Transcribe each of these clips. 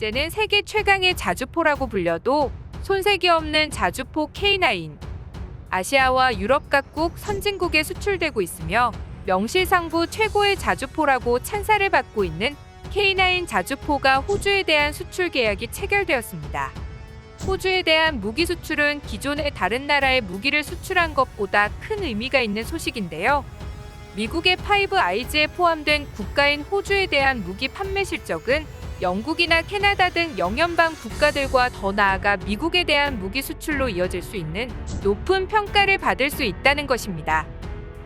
이제는 세계 최강의 자주포라고 불려도 손색이 없는 자주포 K9. 아시아와 유럽 각국 선진국에 수출되고 있으며 명실상부 최고의 자주포라고 찬사를 받고 있는 K9 자주포가 호주에 대한 수출 계약이 체결되었습니다. 호주에 대한 무기 수출은 기존의 다른 나라에 무기를 수출한 것보다 큰 의미가 있는 소식인데요. 미국의 파이브 아이즈에 포함된 국가인 호주에 대한 무기 판매 실적은 영국이나 캐나다 등 영연방 국가들과 더 나아가 미국에 대한 무기 수출로 이어질 수 있는 높은 평가를 받을 수 있다는 것입니다.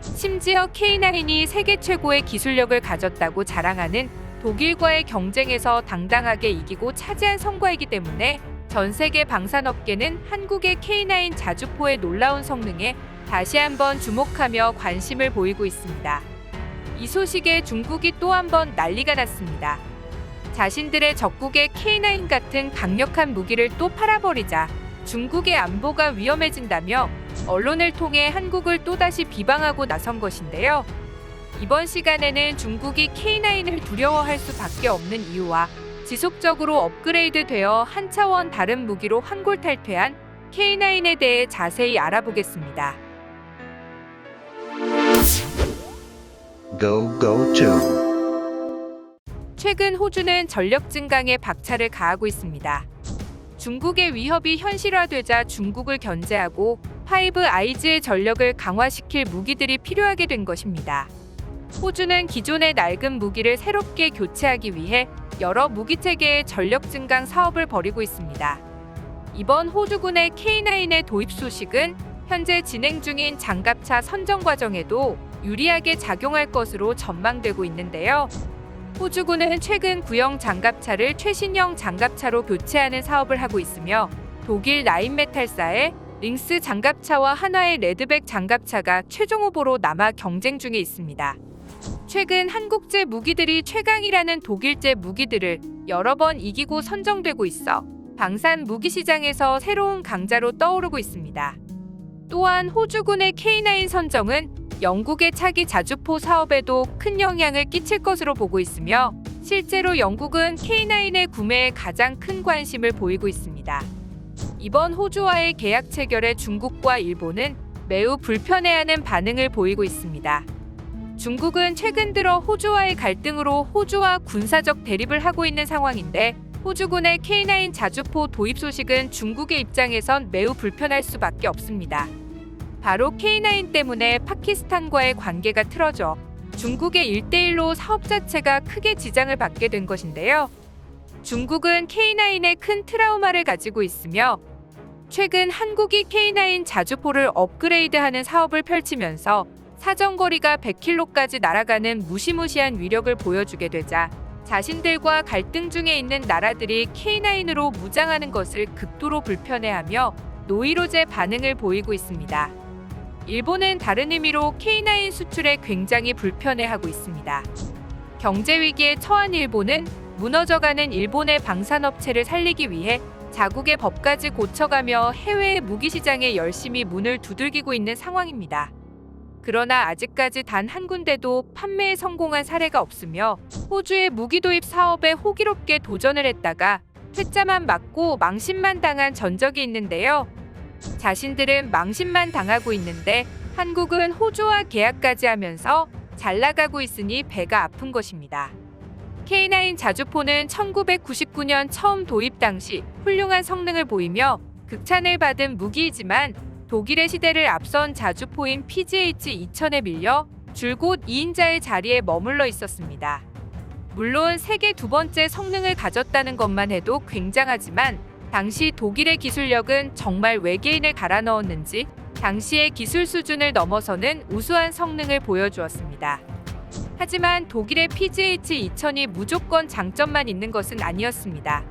심지어 K9이 세계 최고의 기술력을 가졌다고 자랑하는 독일과의 경쟁에서 당당하게 이기고 차지한 성과이기 때문에 전 세계 방산업계는 한국의 K9 자주포의 놀라운 성능에 다시 한번 주목하며 관심을 보이고 있습니다. 이 소식에 중국이 또 한 번 난리가 났습니다. 자신들의 적국의 K9 같은 강력한 무기를 또 팔아버리자 중국의 안보가 위험해진다며 언론을 통해 한국을 또다시 비방하고 나선 것인데요. 이번 시간에는 중국이 K9을 두려워할 수밖에 없는 이유와 지속적으로 업그레이드되어 한 차원 다른 무기로 환골탈퇴한 K9에 대해 자세히 알아보겠습니다. 최근 호주는 전력 증강에 박차를 가하고 있습니다. 중국의 위협이 현실화되자 중국을 견제하고 파이브 아이즈의 전력을 강화시킬 무기들이 필요하게 된 것입니다. 호주는 기존의 낡은 무기를 새롭게 교체하기 위해 여러 무기체계의 전력 증강 사업을 벌이고 있습니다. 이번 호주군의 K9의 도입 소식은 현재 진행 중인 장갑차 선정 과정에도 유리하게 작용할 것으로 전망되고 있는데요. 호주군은 최근 구형 장갑차를 최신형 장갑차로 교체하는 사업을 하고 있으며 독일 라인메탈사의 링스 장갑차와 한화의 레드백 장갑차가 최종 후보로 남아 경쟁 중에 있습니다. 최근 한국제 무기들이 최강이라는 독일제 무기들을 여러 번 이기고 선정되고 있어 방산 무기 시장에서 새로운 강자로 떠오르고 있습니다. 또한 호주군의 K9 선정은 영국의 차기 자주포 사업에도 큰 영향을 끼칠 것으로 보고 있으며 실제로 영국은 K9의 구매에 가장 큰 관심을 보이고 있습니다. 이번 호주와의 계약 체결에 중국과 일본은 매우 불편해하는 반응을 보이고 있습니다. 중국은 최근 들어 호주와의 갈등으로 호주와 군사적 대립을 하고 있는 상황인데 호주군의 K9 자주포 도입 소식은 중국의 입장에선 매우 불편할 수밖에 없습니다. 바로 K9 때문에 파키스탄과의 관계가 틀어져 중국의 1대1로 사업 자체가 크게 지장을 받게 된 것인데요. 중국은 K9에 큰 트라우마를 가지고 있으며 최근 한국이 K9 자주포를 업그레이드하는 사업을 펼치면서 사정거리가 100km까지 날아가는 무시무시한 위력을 보여주게 되자 자신들과 갈등 중에 있는 나라들이 K9으로 무장하는 것을 극도로 불편해하며 노이로제 반응을 보이고 있습니다. 일본은 다른 의미로 K9 수출에 굉장히 불편해하고 있습니다. 경제 위기에 처한 일본은 무너져가는 일본의 방산업체를 살리기 위해 자국의 법까지 고쳐가며 해외의 무기 시장에 열심히 문을 두들기고 있는 상황입니다. 그러나 아직까지 단 한 군데도 판매에 성공한 사례가 없으며 호주의 무기 도입 사업에 호기롭게 도전을 했다가 퇴짜만 맞고 망신만 당한 전적이 있는데요. 자신들은 망신만 당하고 있는데 한국은 호주와 계약까지 하면서 잘 나가고 있으니 배가 아픈 것입니다. K9 자주포는 1999년 처음 도입 당시 훌륭한 성능을 보이며 극찬을 받은 무기이지만 독일의 시대를 앞선 자주포인 PGH-2000에 밀려 줄곧 2인자의 자리에 머물러 있었습니다. 물론 세계 두 번째 성능을 가졌다는 것만 해도 굉장하지만 당시 독일의 기술력은 정말 외계인을 갈아 넣었는지 당시의 기술 수준을 넘어서는 우수한 성능을 보여주었습니다. 하지만 독일의 PGH-2000이 무조건 장점만 있는 것은 아니었습니다.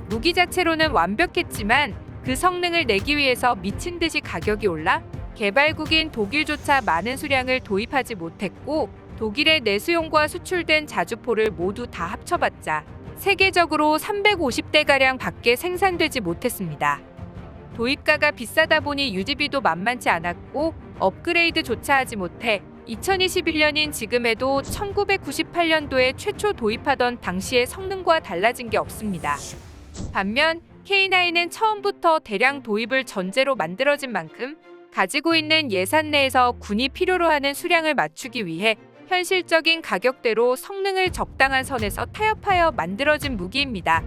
무기 자체로는 완벽했지만 그 성능을 내기 위해서 미친 듯이 가격이 올라 개발국인 독일조차 많은 수량을 도입하지 못했고 독일의 내수용과 수출된 자주포를 모두 다 합쳐봤자 세계적으로 350대가량 밖에 생산되지 못했습니다. 도입가가 비싸다 보니 유지비도 만만치 않았고 업그레이드조차 하지 못해 2021년인 지금에도 1998년도에 최초 도입하던 당시의 성능과 달라진 게 없습니다. 반면 K9은 처음부터 대량 도입을 전제로 만들어진 만큼 가지고 있는 예산 내에서 군이 필요로 하는 수량을 맞추기 위해 현실적인 가격대로 성능을 적당한 선에서 타협하여 만들어진 무기입니다.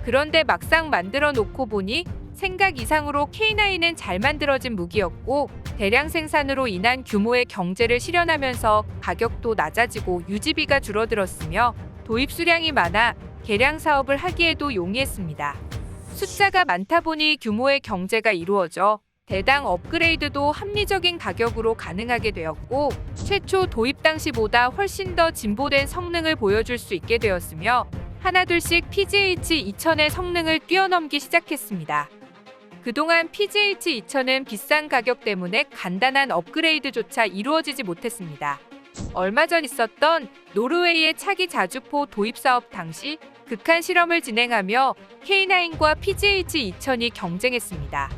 그런데 막상 만들어 놓고 보니 생각 이상으로 K9은 잘 만들어진 무기였고, 대량 생산으로 인한 규모의 경제를 실현하면서 가격도 낮아지고 유지비가 줄어들었으며 도입 수량이 많아 개량 사업을 하기에도 용이했습니다. 숫자가 많다 보니 규모의 경제가 이루어져 대당 업그레이드도 합리적인 가격으로 가능하게 되었고, 최초 도입 당시보다 훨씬 더 진보된 성능을 보여줄 수 있게 되었으며 하나둘씩 PGH-2000의 성능을 뛰어넘기 시작했습니다. 그동안 PGH-2000은 비싼 가격 때문에 간단한 업그레이드조차 이루어지지 못했습니다. 얼마 전 있었던 노르웨이의 차기 자주포 도입 사업 당시 극한 실험을 진행하며 K9과 PGH-2000이 경쟁했습니다.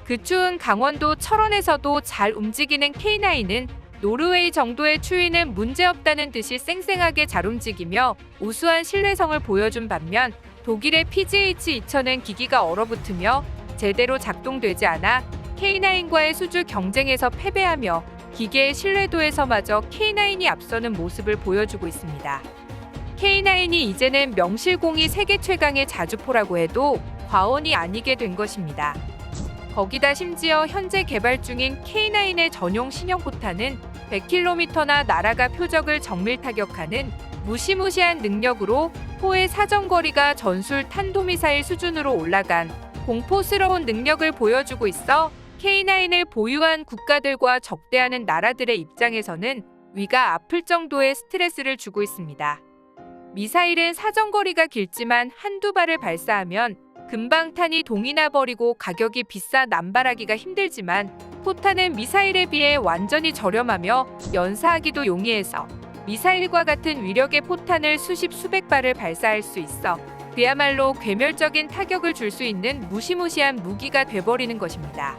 그 추운 강원도 철원에서도 잘 움직이는 K9은 노르웨이 정도의 추위는 문제없다는 듯이 쌩쌩하게 잘 움직이며 우수한 신뢰성을 보여준 반면, 독일의 PGH-2000은 기기가 얼어붙으며 제대로 작동되지 않아 K9과의 수주 경쟁에서 패배하며 기계의 신뢰도에서마저 K9이 앞서는 모습을 보여주고 있습니다. K9이 이제는 명실공히 세계 최강의 자주포라고 해도 과언이 아니게 된 것입니다. 거기다 심지어 현재 개발 중인 K9의 전용 신형 포탄은 100km나 날아가 표적을 정밀 타격하는 무시무시한 능력으로 포의 사정거리가 전술 탄도미사일 수준으로 올라간 공포스러운 능력을 보여주고 있어 K9을 보유한 국가들과 적대하는 나라들의 입장에서는 위가 아플 정도의 스트레스를 주고 있습니다. 미사일은 사정거리가 길지만 한두 발을 발사하면 금방 탄이 동이 나버리고 가격이 비싸 남발하기가 힘들지만, 포탄은 미사일에 비해 완전히 저렴하며 연사하기도 용이해서 미사일과 같은 위력의 포탄을 수십 수백 발을 발사할 수 있어 그야말로 괴멸적인 타격을 줄 수 있는 무시무시한 무기가 돼버리는 것입니다.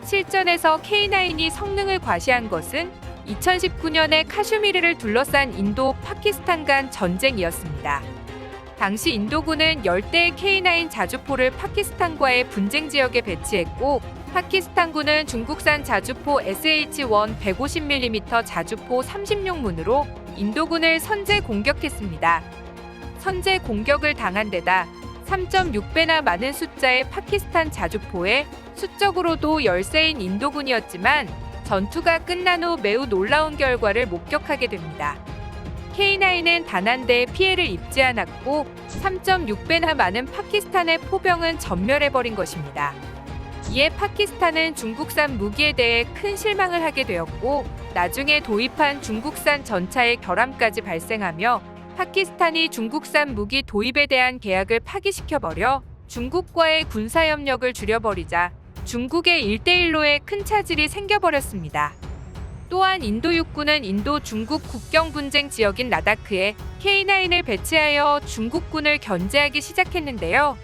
실전에서 K9이 성능을 과시한 것은 2019년에 카슈미르를 둘러싼 인도, 파키스탄 간 전쟁이었습니다. 당시 인도군은 열대의 K9 자주포를 파키스탄과의 분쟁 지역에 배치했고, 파키스탄군은 중국산 자주포 SH-1 150mm 자주포 30용문으로 인도군을 선제 공격했습니다. 선제 공격을 당한 데다 3.6배나 많은 숫자의 파키스탄 자주포에 수적으로도 열세인 인도군이었지만 전투가 끝난 후 매우 놀라운 결과를 목격하게 됩니다. K9은 단 한 대의 피해를 입지 않았고 3.6배나 많은 파키스탄의 포병은 전멸해버린 것입니다. 이에 파키스탄은 중국산 무기에 대해 큰 실망을 하게 되었고, 나중에 도입한 중국산 전차의 결함까지 발생하며 파키스탄이 중국산 무기 도입에 대한 계약을 파기시켜버려 중국과의 군사협력을 줄여버리자 중국의 1대1로의 큰 차질이 생겨버렸습니다. 또한 인도 육군은 인도 중국 국경 분쟁 지역인 라다크에 K9을 배치하여 중국군을 견제하기 시작했는데요.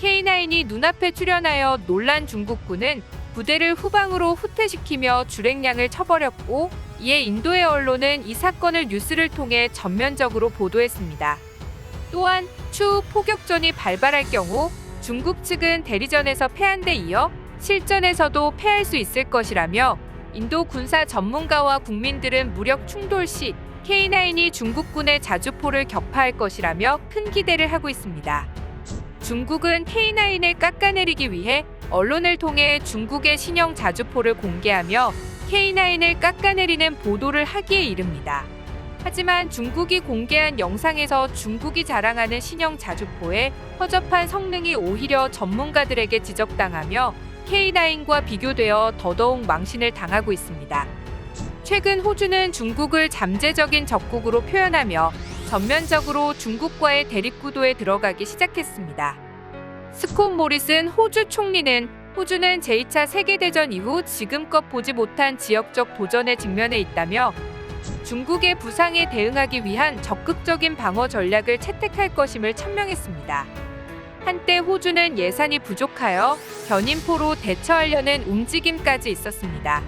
K9이 눈앞에 출현하여 놀란 중국군은 부대를 후방으로 후퇴시키며 주력량을 쳐버렸고, 이에 인도의 언론은 이 사건을 뉴스를 통해 전면적으로 보도했습니다. 또한 추후 포격전이 발발할 경우 중국 측은 대리전에서 패한 데 이어 실전에서도 패할 수 있을 것이라며, 인도 군사 전문가와 국민들은 무력 충돌 시 K9이 중국군의 자주포를 격파할 것이라며 큰 기대를 하고 있습니다. 중국은 K9을 깎아내리기 위해 언론을 통해 중국의 신형 자주포를 공개하며 K9을 깎아내리는 보도를 하기에 이릅니다. 하지만 중국이 공개한 영상에서 중국이 자랑하는 신형 자주포의 허접한 성능이 오히려 전문가들에게 지적당하며 K9과 비교되어 더더욱 망신을 당하고 있습니다. 최근 호주는 중국을 잠재적인 적국으로 표현하며 전면적으로 중국과의 대립구도에 들어가기 시작했습니다. 스콧 모리슨 호주 총리는 호주는 제2차 세계대전 이후 지금껏 보지 못한 지역적 도전에 직면해 있다며 중국의 부상에 대응하기 위한 적극적인 방어 전략을 채택할 것임을 천명했습니다. 한때 호주는 예산이 부족하여 견인포로 대처하려는 움직임까지 있었습니다.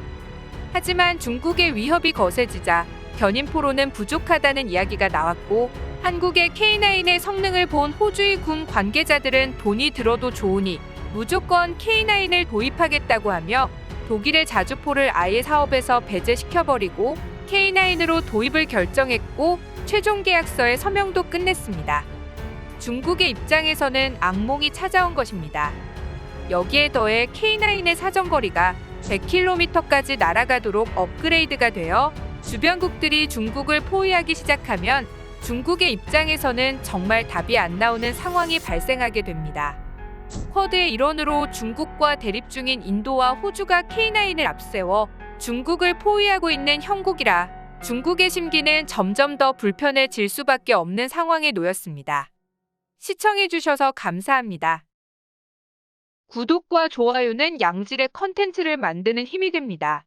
하지만 중국의 위협이 거세지자 견인포로는 부족하다는 이야기가 나왔고, 한국의 K9의 성능을 본 호주의 군 관계자들은 돈이 들어도 좋으니 무조건 K9을 도입하겠다고 하며 독일의 자주포를 아예 사업에서 배제시켜버리고 K9으로 도입을 결정했고 최종 계약서의 서명도 끝냈습니다. 중국의 입장에서는 악몽이 찾아온 것입니다. 여기에 더해 K9의 사정거리가 100km까지 날아가도록 업그레이드가 되어 주변국들이 중국을 포위하기 시작하면 중국의 입장에서는 정말 답이 안 나오는 상황이 발생하게 됩니다. 쿼드의 일원으로 중국과 대립 중인 인도와 호주가 K9을 앞세워 중국을 포위하고 있는 형국이라 중국의 심기는 점점 더 불편해질 수밖에 없는 상황에 놓였습니다. 시청해주셔서 감사합니다. 구독과 좋아요는 양질의 컨텐츠를 만드는 힘이 됩니다.